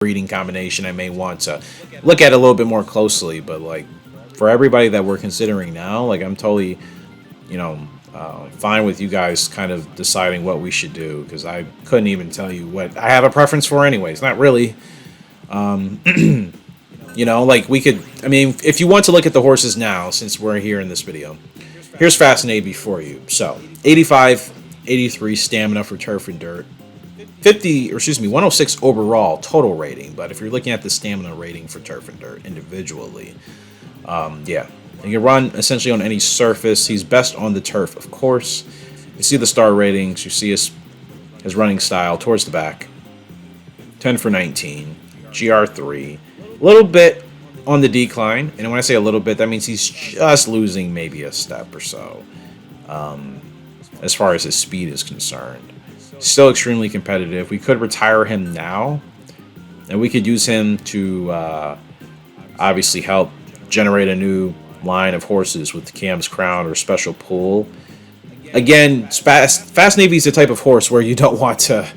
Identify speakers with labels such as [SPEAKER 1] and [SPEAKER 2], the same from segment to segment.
[SPEAKER 1] breeding combination I may want to look at a little bit more closely. But like for everybody that we're considering now, like I'm totally, you know, fine with you guys kind of deciding what we should do because I couldn't even tell you what I have a preference for, anyways. Not really. You know, like we could. I mean, if you want to look at the horses now, since we're here in this video, here's Fast Navy for you. So 85, 83 stamina for turf and dirt. 50, or excuse me, 106 overall total rating. But if you're looking at the stamina rating for turf and dirt individually, yeah, he can run essentially on any surface. He's best on the turf, of course. You see the star ratings. You see his running style towards the back. 10 for 19, GR3. A little bit on the decline, and when I say a little bit, that means he's just losing maybe a step or so, as far as his speed is concerned. Still extremely competitive. We could retire him now, and we could use him to obviously help generate a new line of horses with Cam's Crown or Special Pool. Again, Fast Navy is the type of horse where you don't want to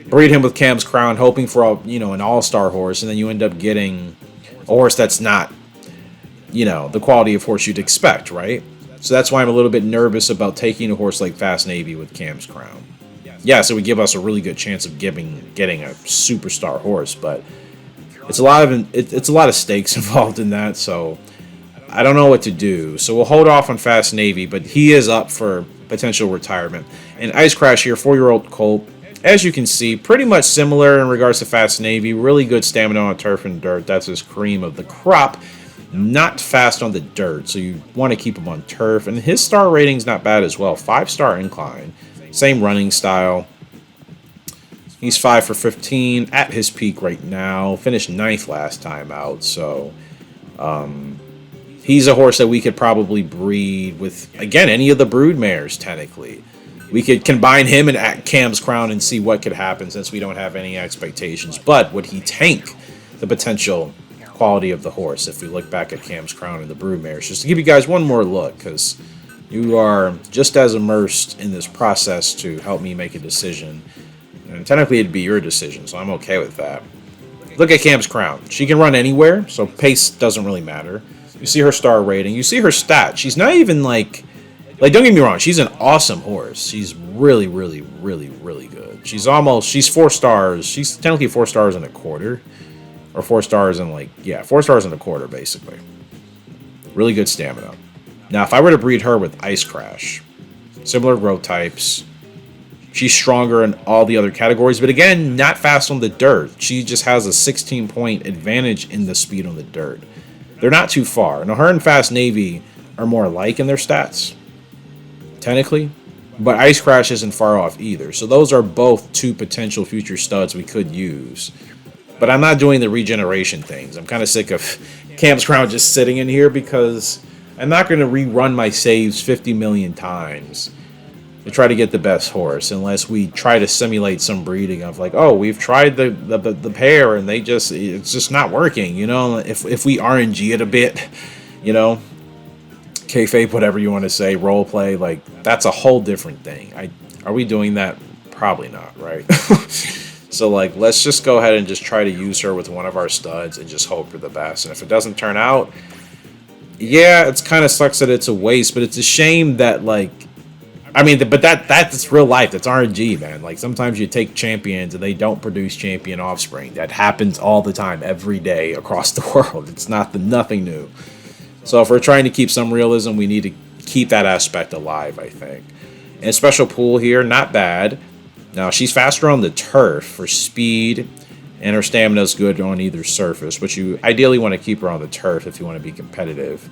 [SPEAKER 1] breed him with Cam's Crown, hoping for an all-star horse, and then you end up getting a horse that's not, the quality of horse you'd expect, right? So that's why I'm a little bit nervous about taking a horse like Fast Navy with Cam's Crown. Yes, it would give us a really good chance of getting a superstar horse, but it's a lot of stakes involved in that, so I don't know what to do. So we'll hold off on Fast Navy, but he is up for potential retirement. And Ice Crash here, 4-year-old colt. As you can see, pretty much similar in regards to Fast Navy. Really good stamina on turf and dirt. That's his cream of the crop. Not fast on the dirt, so you want to keep him on turf. And his star rating's not bad as well. 5-star incline. Same running style. He's 5 for 15 at his peak right now. Finished 9th last time out, so he's a horse that we could probably breed with, again, any of the brood mares, technically. We could combine him and Cam's Crown and see what could happen since we don't have any expectations. But would he tank the potential quality of the horse if we look back at Cam's Crown and the brood mares? Just to give you guys one more look, because you are just as immersed in this process to help me make a decision. And technically it'd be your decision, so I'm okay with that. Look at Cam's Crown. She can run anywhere, so pace doesn't really matter. You see her star rating. You see her stats. She's not even like, don't get me wrong, she's an awesome horse. She's really, really, really, really good. She's 4 stars. She's technically 4 stars and a quarter. Or 4 stars and 4 stars and a quarter, basically. Really good stamina. Now, if I were to breed her with Ice Crash, similar growth types, she's stronger in all the other categories, but again, not fast on the dirt. She just has a 16-point advantage in the speed on the dirt. They're not too far. Now, her and Fast Navy are more alike in their stats, technically, but Ice Crash isn't far off either. So those are both 2 potential future studs we could use. But I'm not doing the regeneration things. I'm kind of sick of Cam's Crown just sitting in here because I'm not going to rerun my saves 50 million times to try to get the best horse unless we try to simulate some breeding of we've tried the pair and it's just not working, if we RNG it a bit, kayfabe, whatever you want to say, role play, that's a whole different thing. Are we doing that? Probably not, right? So let's just go ahead and just try to use her with one of our studs and just hope for the best. And if it doesn't turn out, yeah, it's kind of sucks that it's a waste, but it's a shame that but that's real life. That's RNG, man. Sometimes you take champions and they don't produce champion offspring. That happens all the time, every day across the world. It's nothing new. So if we're trying to keep some realism, we need to keep that aspect alive, I think. And Special Pool here, not bad. Now, she's faster on the turf for speed, and her stamina is good on either surface, but you ideally want to keep her on the turf if you want to be competitive.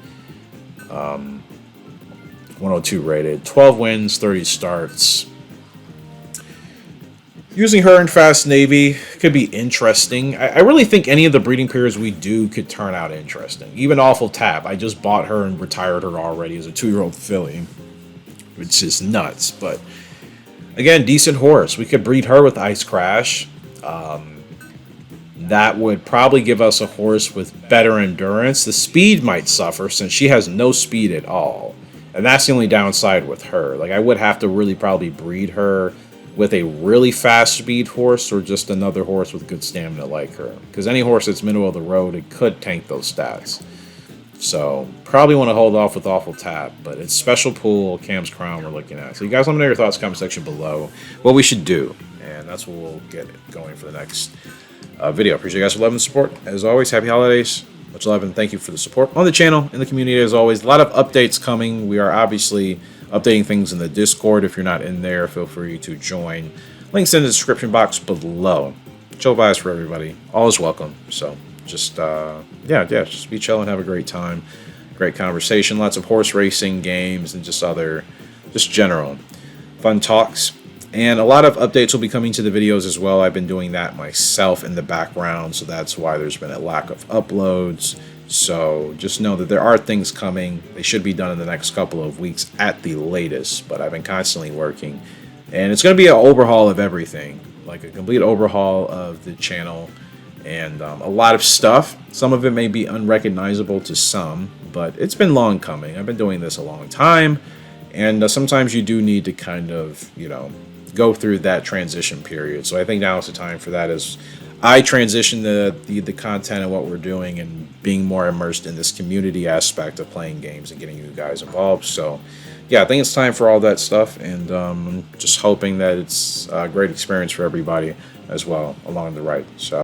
[SPEAKER 1] 102 rated, 12 wins, 30 starts. Using her in Fast Navy could be interesting. I really think any of the breeding pairs we do could turn out interesting. Even Awful Tap, I just bought her and retired her already as a 2-year-old filly, which is nuts, but again, decent horse. We could breed her with Ice Crash. That would probably give us a horse with better endurance. The speed might suffer since she has no speed at all. And that's the only downside with her. I would have to really probably breed her with a really fast speed horse or just another horse with good stamina like her. Because any horse that's middle of the road, it could tank those stats. So probably want to hold off with Awful Tap, but it's Special Pool, Cam's Crown we're looking at. So you guys let me know your thoughts, comment section below, what we should do. And that's what we'll get going for the next video. Appreciate you guys for love and support. As always, happy holidays. Much love and thank you for the support on the channel, in the community as always. A lot of updates coming. We are obviously updating things in the Discord. If you're not in there, feel free to join. Links in the description box below. Chill vibes for everybody. All is welcome. So just, just be chill and have a great time. Great conversation. Lots of horse racing games and just general fun talks. And a lot of updates will be coming to the videos as well. I've been doing that myself in the background, so that's why there's been a lack of uploads. So just know that there are things coming. They should be done in the next couple of weeks at the latest, but I've been constantly working. And it's going to be an overhaul of everything, like a complete overhaul of the channel and a lot of stuff. Some of it may be unrecognizable to some, but it's been long coming. I've been doing this a long time, and sometimes you do need to kind of, go through that transition period. So I think now is the time for that as I transition the content and what we're doing and being more immersed in this community aspect of playing games and getting you guys involved. So yeah, I think it's time for all that stuff, and I'm just hoping that it's a great experience for everybody as well along the ride. So